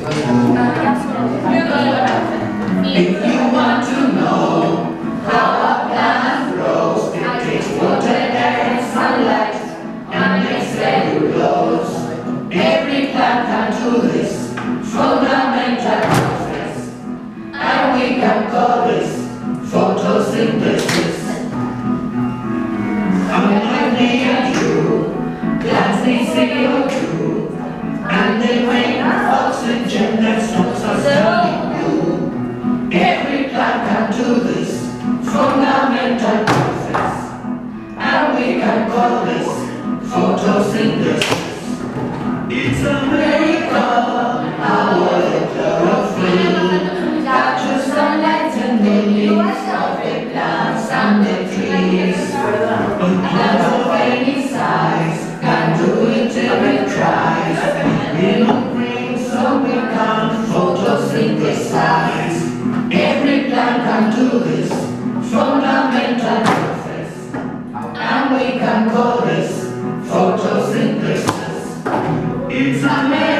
If you want to know how a plant grows, it takes water, air, and sunlight, and makes cellulose. Every plant can do this fundamental process, and we can call this photosynthesis. Unlike me and you, plants need CO2, and they make oxygen that stops us turning blue. Every plant can do this fundamental process, and we can call this photosynthesis. It's a miracle how the chlorophyll captures sunlight and the leaves of the plants and the trees. But plants of any size can do it if it tries. We don't bring so we can photosynthesize. Every plant can do this fundamental process, and we can call this photosynthesis. It's amazing.